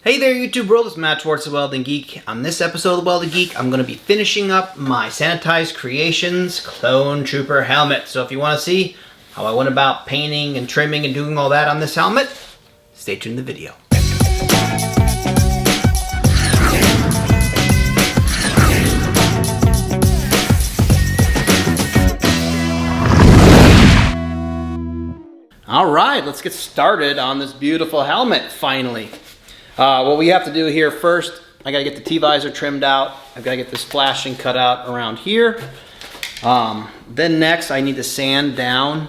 Hey there YouTube world, it's Matt Schwartz, the Welding Geek. On this episode of the Welding Geek, I'm going to be finishing up my Sanitized Creations Clone Trooper helmet. So if you want to see how I went about painting and trimming and doing all that on this helmet, stay tuned to the video. Alright, let's get started on this beautiful helmet finally. What we have to do here first, I gotta get the T-visor trimmed out. I've gotta get this flashing cut out around here. Then next I need to sand down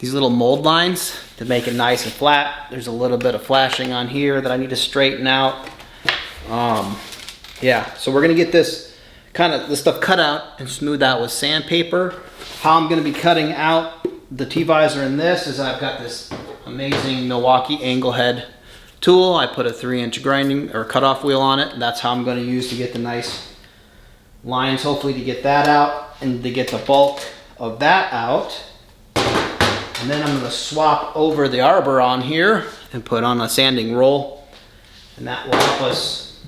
these little mold lines to make it nice and flat. There's a little bit of flashing on here that I need to straighten out. Yeah, so we're gonna get this stuff cut out and smooth out with sandpaper. How I'm gonna be cutting out the T-visor in this is I've got this amazing Milwaukee angle head tool. I put a 3-inch grinding or cutoff wheel on it, and that's how I'm going to use to get the nice lines, hopefully to get that out and to get the bulk of that out. And then I'm going to swap over the arbor on here and put on a sanding roll, and that will help us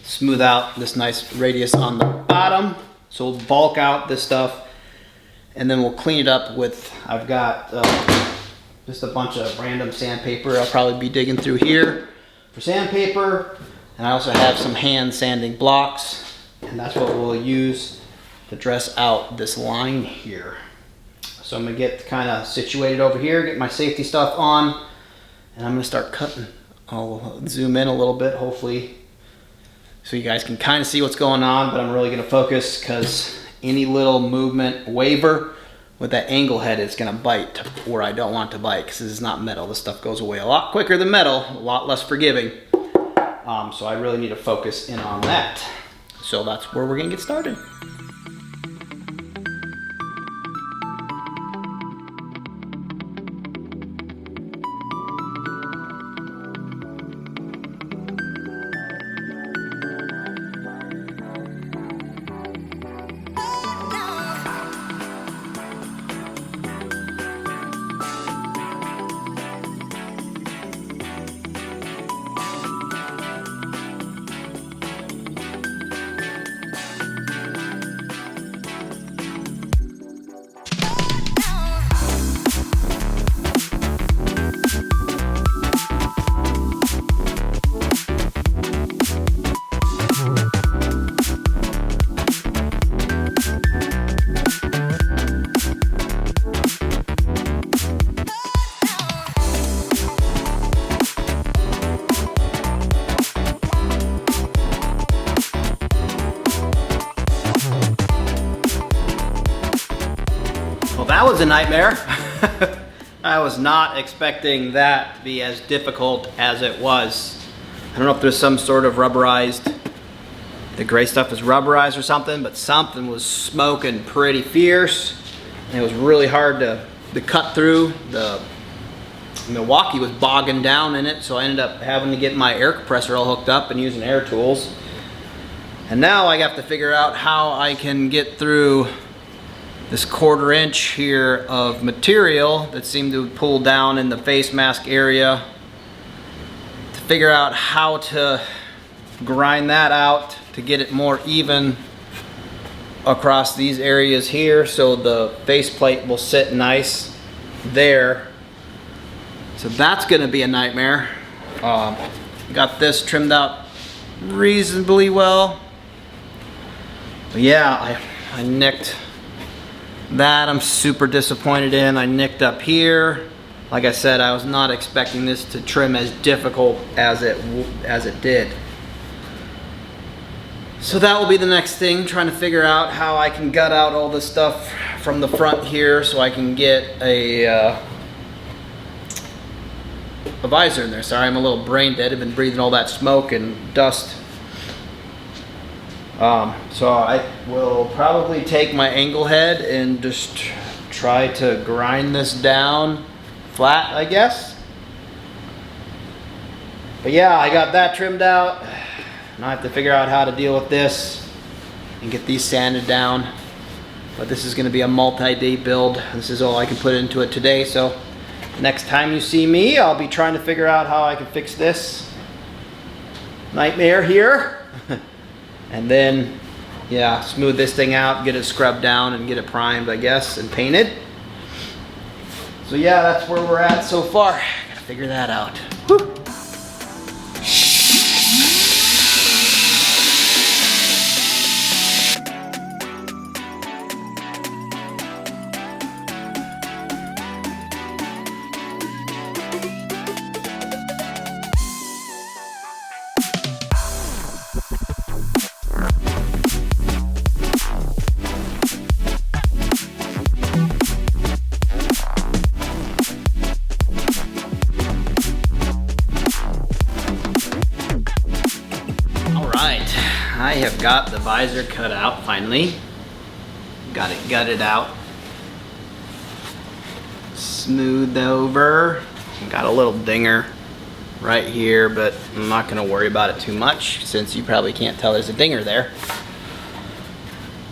smooth out this nice radius on the bottom. So we'll bulk out this stuff and then we'll clean it up with, I've got just a bunch of random sandpaper. I'll probably be digging through here for sandpaper, and I also have some hand sanding blocks, and that's what we'll use to dress out this line here. So I'm gonna get kind of situated over here, get my safety stuff on, and I'm gonna start cutting. I'll zoom in a little bit, hopefully, so you guys can kind of see what's going on, but I'm really gonna focus because any little movement, waver, with that angle head, it's gonna bite where I don't want to bite, because this is not metal. This stuff goes away a lot quicker than metal, a lot less forgiving. So I really need to focus in on that. So that's where we're gonna get started. That was a nightmare. I was not expecting that to be as difficult as it was. I don't know if there's some sort of rubberized, the gray stuff is rubberized or something, but something was smoking pretty fierce. And it was really hard to cut through. The Milwaukee was bogging down in it, so I ended up having to get my air compressor all hooked up and using air tools. And now I have to figure out how I can get through this 1/4 inch here of material that seemed to pull down in the face mask area, to figure out how to grind that out to get it more even across these areas here, so the faceplate will sit nice there. So that's gonna be a nightmare. Got this trimmed out reasonably well, but yeah, I nicked that. I'm super disappointed in. I nicked up here. Like I said, I was not expecting this to trim as difficult as it did. So that will be the next thing, trying to figure out how I can gut out all this stuff from the front here so I can get a visor in there. Sorry, I'm a little brain dead. I've been breathing all that smoke and dust. So I will probably take my angle head and just try to grind this down flat, I guess. But yeah, I got that trimmed out. Now I have to figure out how to deal with this and get these sanded down. But this is going to be a multi-day build. This is all I can put into it today, so Next time you see me, I'll be trying to figure out how I can fix this nightmare here. And then, yeah, smooth this thing out, get it scrubbed down and get it primed, I guess, and painted. So yeah, that's where we're at so far. Gotta figure that out. Whew. I have got the visor cut out finally. Got it gutted out. Smoothed over. Got a little dinger right here, but I'm not gonna worry about it too much since you probably can't tell there's a dinger there.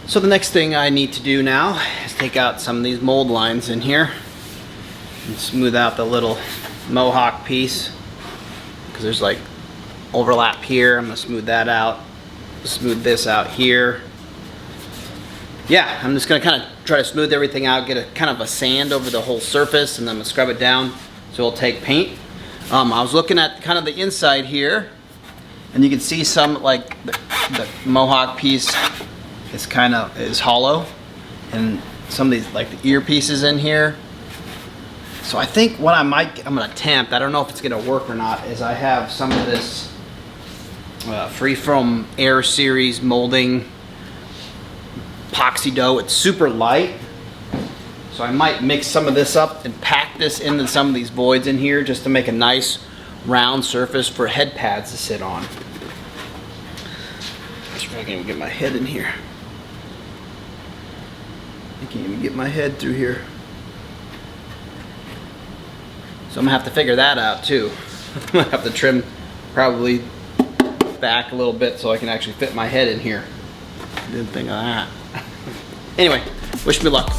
So the next thing I need to do now is take out some of these mold lines in here and smooth out the little mohawk piece because there's like overlap here. I'm gonna smooth that out. Smooth this out here. Yeah, I'm just gonna kind of try to smooth everything out, get a kind of a sand over the whole surface, and then I'm gonna scrub it down so it'll take paint. I was looking at kind of the inside here, and you can see some like the mohawk piece is hollow, and some of these like the ear pieces in here. So I think what I'm gonna attempt, I don't know if it's gonna work or not, is I have some of this Freeform Air Series molding epoxy dough. It's super light, so I might mix some of this up and pack this into some of these voids in here just to make a nice round surface for head pads to sit on. Let's see if I can even get my head in here. I can't even get my head through here. So I'm gonna have to figure that out too. I'm gonna have to trim probably back a little bit so I can actually fit my head in here. Didn't think of that. Anyway, wish me luck.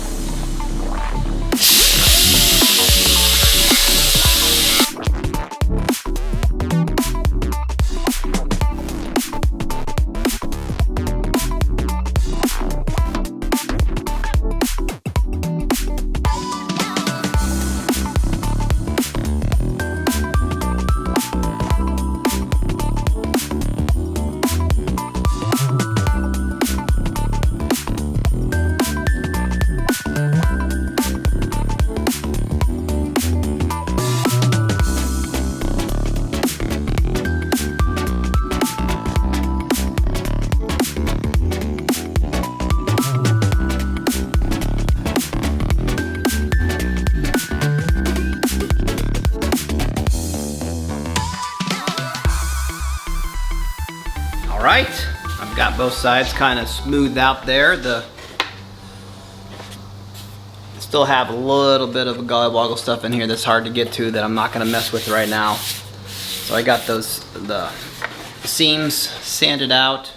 Alright, I've got both sides kind of smoothed out there. Still have a little bit of a golly-woggle stuff in here that's hard to get to that I'm not going to mess with right now. So I got the seams sanded out,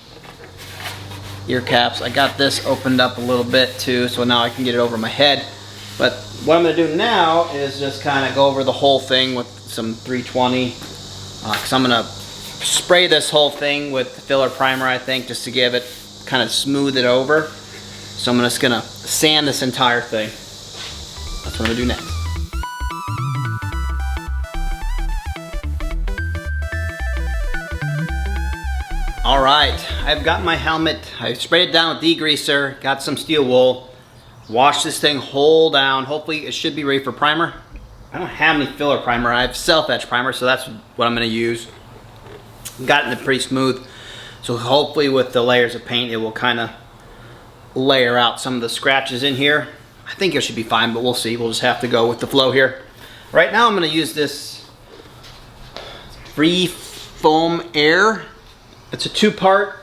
ear caps. I got this opened up a little bit too, so now I can get it over my head. But what I'm going to do now is just kind of go over the whole thing with some 320, because I'm going to spray this whole thing with filler primer, I think, just to give it, kind of smooth it over. So I'm just gonna sand this entire thing. That's what I'm gonna do next. All right, I've got my helmet. I sprayed it down with degreaser, got some steel wool, washed this thing whole down. Hopefully it should be ready for primer. I don't have any filler primer. I have self-etch primer, so that's what I'm gonna use. Gotten it pretty smooth, so hopefully with the layers of paint it will kind of layer out some of the scratches in here. I think it should be fine, but we'll see. We'll just have to go with the flow here. Right now I'm going to use this Freeform Air. It's a two-part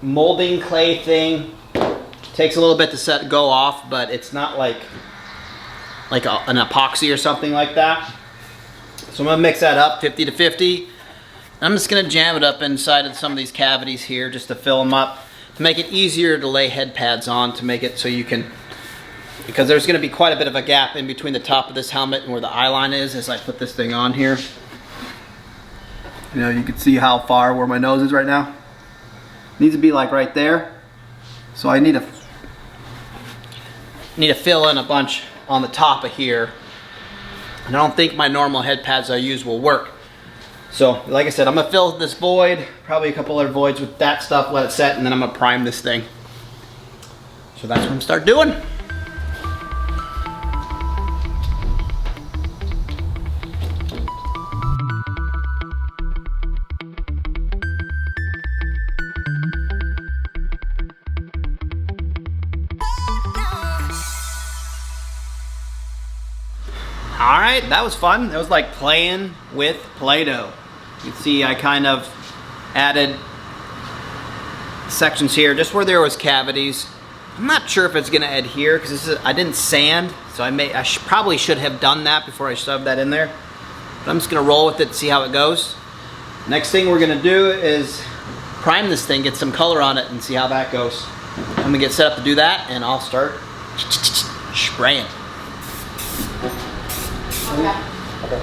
molding clay thing. Takes a little bit to go off, but it's not like an epoxy or something like that. So I'm going to mix that up 50 to 50. I'm just going to jam it up inside of some of these cavities here just to fill them up, to make it easier to lay head pads on, to make it so you can because there's going to be quite a bit of a gap in between the top of this helmet and where the eye line is as I put this thing on here. You know, you can see how far where my nose is right now. Needs to be like right there. So I need to fill in a bunch on the top of here. And I don't think my normal head pads I use will work. So like I said, I'm gonna fill this void, probably a couple other voids with that stuff, let it set, and then I'm gonna prime this thing. So that's what I'm gonna start doing. All right, that was fun. That was like playing with Play-Doh. You can see I kind of added sections here just where there was cavities. I'm not sure if it's gonna adhere because I didn't sand, so probably should have done that before I shoved that in there. But I'm just gonna roll with it and see how it goes. Next thing we're gonna do is prime this thing, get some color on it, and see how that goes. I'm gonna get set up to do that, and I'll start spraying. Okay.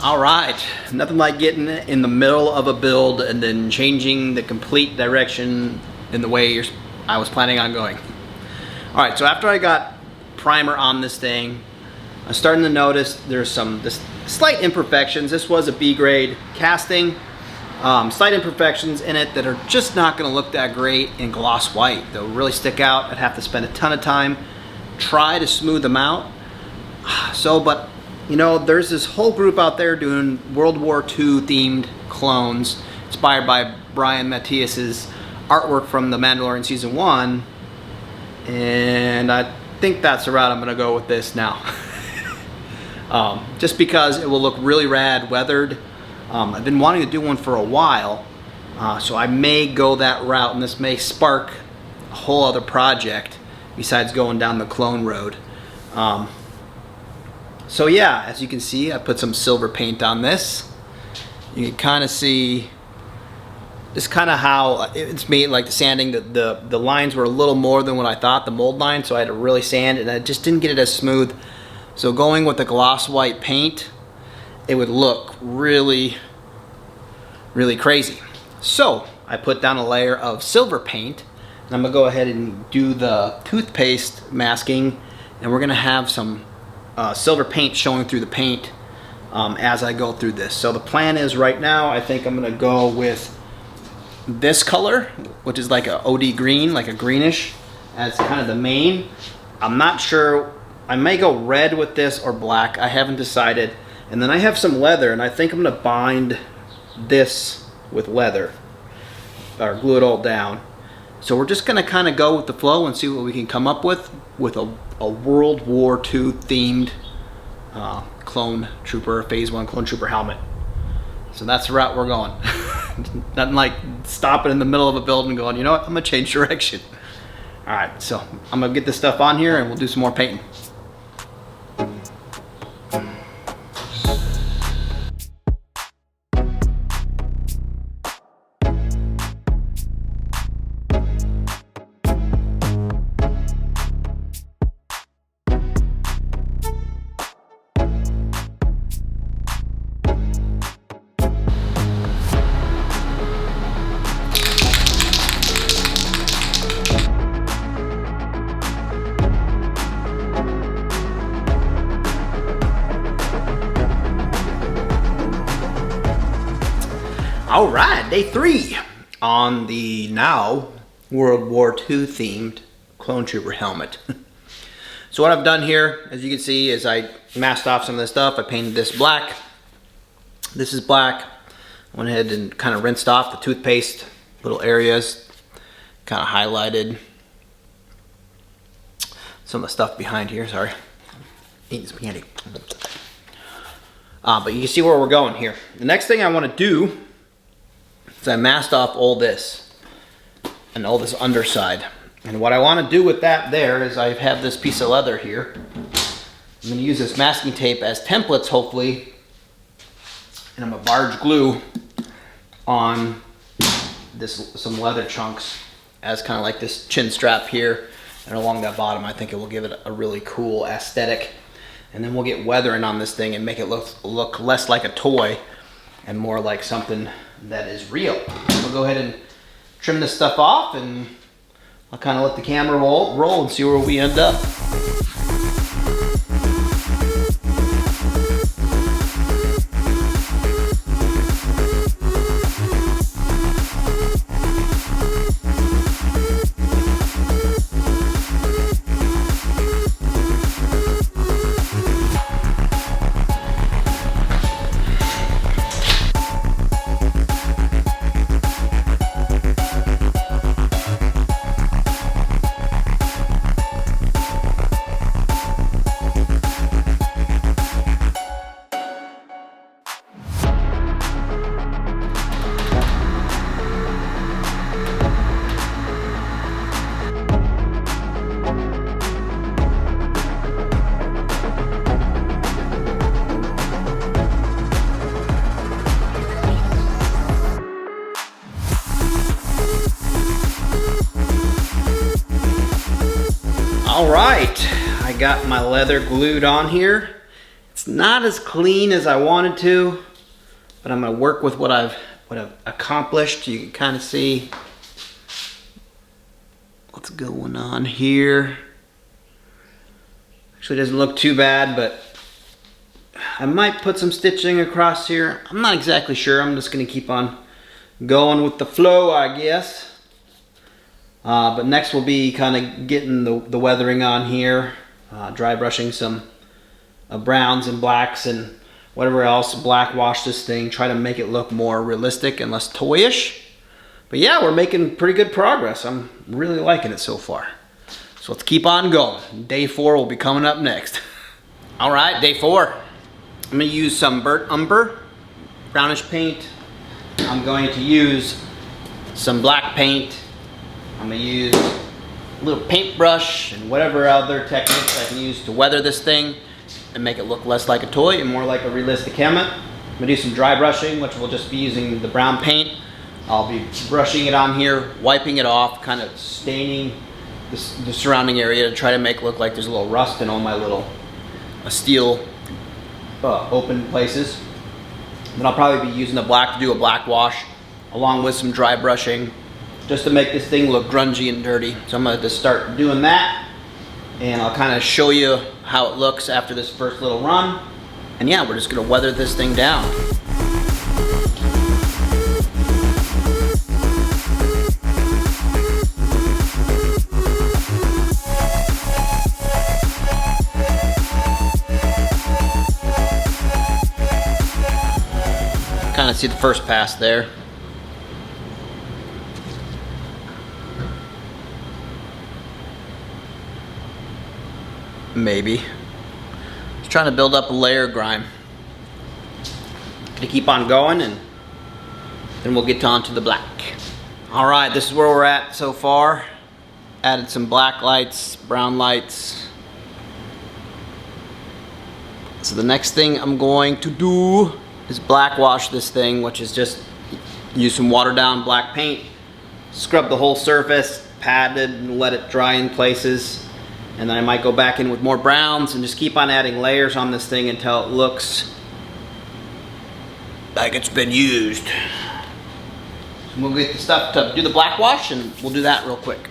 All right, nothing like getting in the middle of a build and then changing the complete direction in the way I was planning on going. All right, so after I got primer on this thing, I'm starting to notice there's some slight imperfections. This was a B grade casting. Slight imperfections in it that are just not gonna look that great in gloss white. They'll really stick out. I'd have to spend a ton of time, try to smooth them out. But you know, there's this whole group out there doing World War II themed clones, inspired by Brian Matthias's artwork from The Mandalorian Season 1. And I think that's the route I'm gonna go with this now. Just because it will look really rad weathered. I've been wanting to do one for a while, so I may go that route, and this may spark a whole other project besides going down the clone road. So yeah, as you can see, I put some silver paint on this. You can kind of see just kind of how it's made, like the sanding, the lines were a little more than what I thought, the mold line, so I had to really sand it, and I just didn't get it as smooth. So going with the gloss white paint, it would look really, really crazy. So I put down a layer of silver paint, and I'm gonna go ahead and do the toothpaste masking, and we're gonna have some silver paint showing through the paint as I go through this. So the plan is right now, I think I'm gonna go with this color, which is like a OD green, like a greenish, as kind of the main. I'm not sure, I may go red with this or black, I haven't decided. And then I have some leather, and I think I'm gonna bind this with leather, or glue it all down. So we're just gonna kind of go with the flow and see what we can come up with a World War II themed clone trooper, phase 1 clone trooper helmet. So that's the route we're going. Nothing like stopping in the middle of a build and going, you know what, I'm gonna change direction. All right, so I'm gonna get this stuff on here and we'll do some more painting. All right, day 3 on the now World War II themed clone trooper helmet. So what I've done here, as you can see, is I masked off some of this stuff. I painted this black. This is black. I went ahead and kind of rinsed off the toothpaste little areas, kind of highlighted some of the stuff behind here. Sorry, eating some candy. But you can see where we're going here. The next thing I want to do is I masked off all this and all this underside. And what I want to do with that there is I have this piece of leather here. I'm gonna use this masking tape as templates, hopefully, and I'm gonna barge glue on some leather chunks as kind of like this chin strap here, and along that bottom. I think it will give it a really cool aesthetic. And then we'll get weathering on this thing and make it look less like a toy and more like something that is real. We'll go ahead and trim this stuff off, and I'll kind of let the camera roll and see where we end up. All right, I got my leather glued on here. It's not as clean as I wanted to, but I'm gonna work with what I've accomplished. You can kind of see what's going on here. Actually, it doesn't look too bad, but I might put some stitching across here. I'm not exactly sure. I'm just gonna keep on going with the flow, I guess. But next we'll be kind of getting the weathering on here, dry brushing some browns and blacks and whatever else, black wash this thing, try to make it look more realistic and less toyish. But yeah, we're making pretty good progress. I'm really liking it so far. So let's keep on going. Day 4 will be coming up next. All right, day 4. I'm gonna use some burnt umber, brownish paint. I'm going to use some black paint. I'm gonna use a little paintbrush and whatever other techniques I can use to weather this thing and make it look less like a toy and more like a realistic helmet. I'm gonna do some dry brushing, which will just be using the brown paint. I'll be brushing it on here, wiping it off, kind of staining the surrounding area to try to make it look like there's a little rust in all my little steel open places. Then I'll probably be using the black to do a black wash along with some dry brushing, just to make this thing look grungy and dirty. So I'm gonna just start doing that, and I'll kind of show you how it looks after this first little run. And yeah, we're just gonna weather this thing down. Kind of see the first pass there. Maybe. Just trying to build up a layer of grime. Gonna keep on going, and then we'll get on to the black. All right, this is where we're at so far. Added some black lights, brown lights. So the next thing I'm going to do is black wash this thing, which is just use some watered down black paint, scrub the whole surface, pat it and let it dry in places. And then I might go back in with more browns and just keep on adding layers on this thing until it looks like it's been used. So we'll get the stuff to do the black wash, and we'll do that real quick.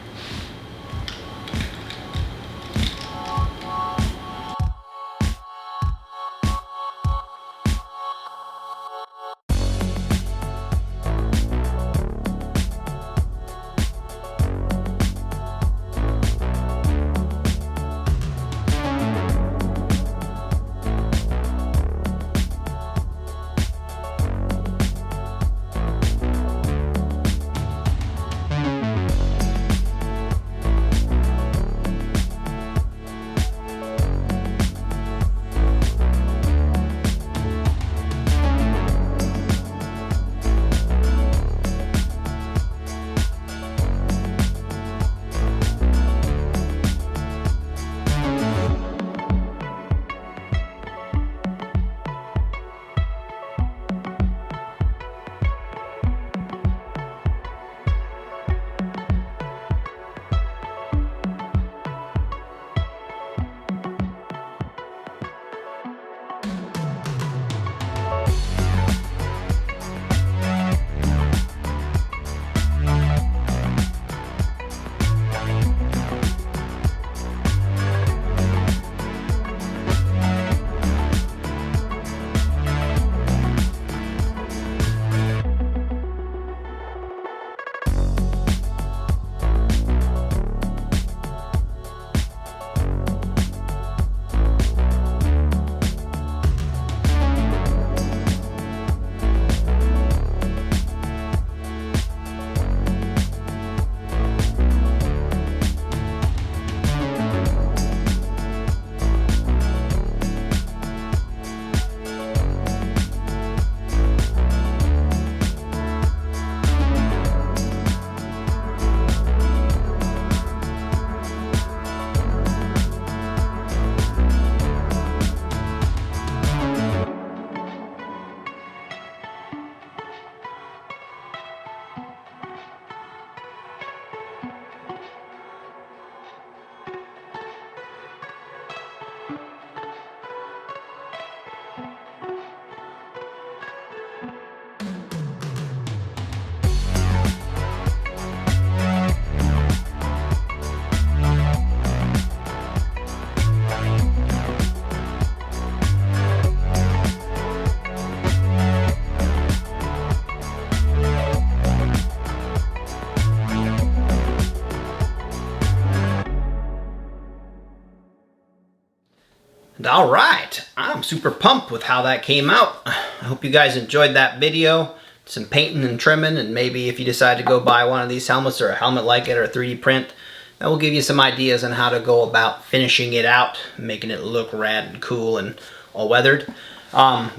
All right, I'm super pumped with how that came out. I hope you guys enjoyed that video. Some painting and trimming, and maybe if you decide to go buy one of these helmets or a helmet like it or a 3D print, that will give you some ideas on how to go about finishing it out, making it look rad and cool and all weathered. I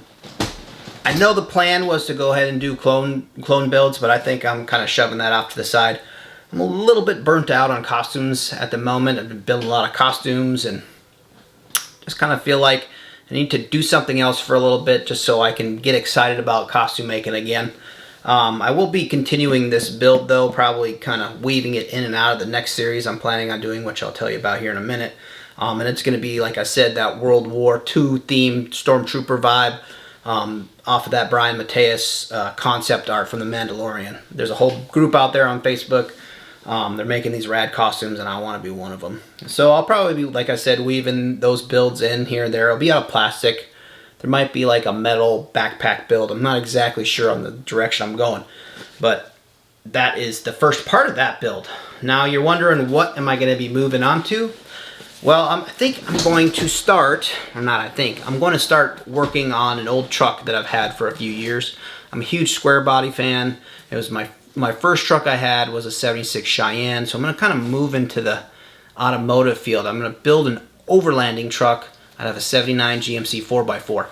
know the plan was to go ahead and do clone builds, but I think I'm kind of shoving that off to the side. I'm a little bit burnt out on costumes at the moment. I've been building a lot of costumes and just kind of feel like I need to do something else for a little bit just so I can get excited about costume making again. I will be continuing this build though, probably kind of weaving it in and out of the next series I'm planning on doing, which I'll tell you about here in a minute. And it's going to be, like I said, that World War II themed Stormtrooper vibe off of that Brian Mateus concept art from The Mandalorian. There's a whole group out there on Facebook. They're making these rad costumes and I want to be one of them. So I'll probably be, like I said, weaving those builds in here and there. It'll be out of plastic. There might be like a metal backpack build. I'm not exactly sure on the direction I'm going. But that is the first part of that build. Now you're wondering, what am I going to be moving on to? Well, I think I'm going to start, or not I think, I'm going to start working on an old truck that I've had for a few years. I'm a huge square body fan. It was my first truck I had was a 76 Cheyenne, so I'm going to kind of move into the automotive field. I'm going to build an overlanding truck out of a 79 GMC 4x4.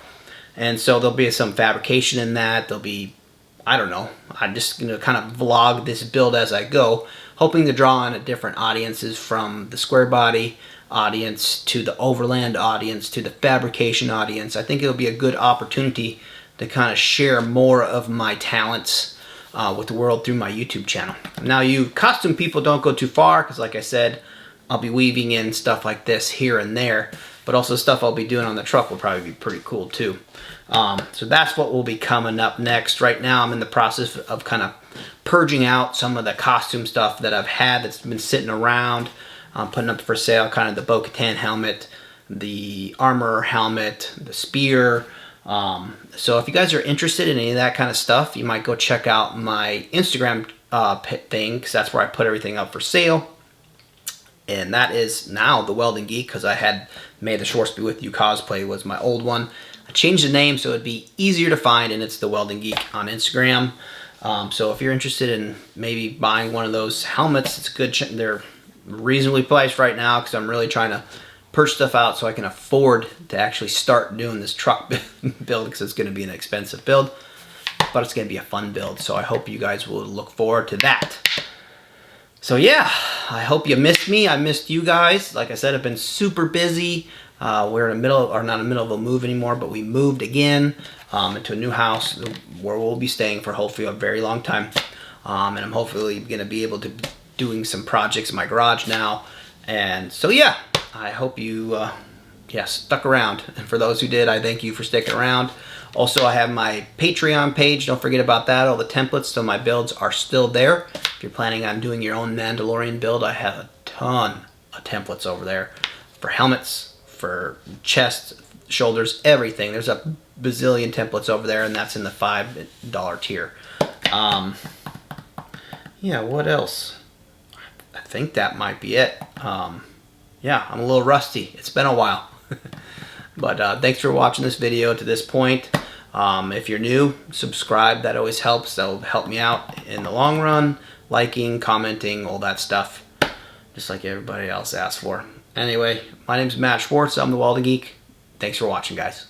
And so there'll be some fabrication in that. There'll be, I don't know, I'm just going to kind of vlog this build as I go, hoping to draw on different audiences, from the square body audience to the overland audience to the fabrication audience. I think it'll be a good opportunity to kind of share more of my talents with the world through my YouTube channel. Now, you costume people, don't go too far, because like I said, I'll be weaving in stuff like this here and there, but also stuff I'll be doing on the truck will probably be pretty cool too. So that's what will be coming up next. Right now I'm in the process of kind of purging out some of the costume stuff that I've had that's been sitting around, putting up for sale, kind of the Bo-Katan helmet, the armor helmet, the spear. So if you guys are interested in any of that kind of stuff, you might go check out my Instagram thing, because that's where I put everything up for sale. And that is now The Welding Geek, because I had May the Shorts Be With You cosplay was my old one. I changed the name so it'd be easier to find, and it's The Welding Geek on Instagram. So if you're interested in maybe buying one of those helmets, it's good. They're reasonably priced right now, because I'm really trying to purge stuff out so I can afford to actually start doing this truck build, because it's going to be an expensive build, but it's going to be a fun build. So I hope you guys will look forward to that. So yeah, I hope you missed me. I missed you guys. Like I said, I've been super busy. We're in the middle, or not in the middle of a move anymore, but we moved again into a new house where we'll be staying for hopefully a very long time. And I'm hopefully going to be able to be doing some projects in my garage now. And so yeah, I hope you stuck around. And for those who did, I thank you for sticking around. Also, I have my Patreon page. Don't forget about that. All the templates, so my builds are still there. If you're planning on doing your own Mandalorian build, I have a ton of templates over there for helmets, for chest, shoulders, everything. There's a bazillion templates over there, and that's in the $5 tier. Yeah, what else? I think that might be it. Yeah, I'm a little rusty. It's been a while. But thanks for watching this video to this point. If you're new, subscribe. That always helps. That'll help me out in the long run. Liking, commenting, all that stuff. Just like everybody else asks for. Anyway, my name's Matt Schwartz. I'm the Welding Geek. Thanks for watching, guys.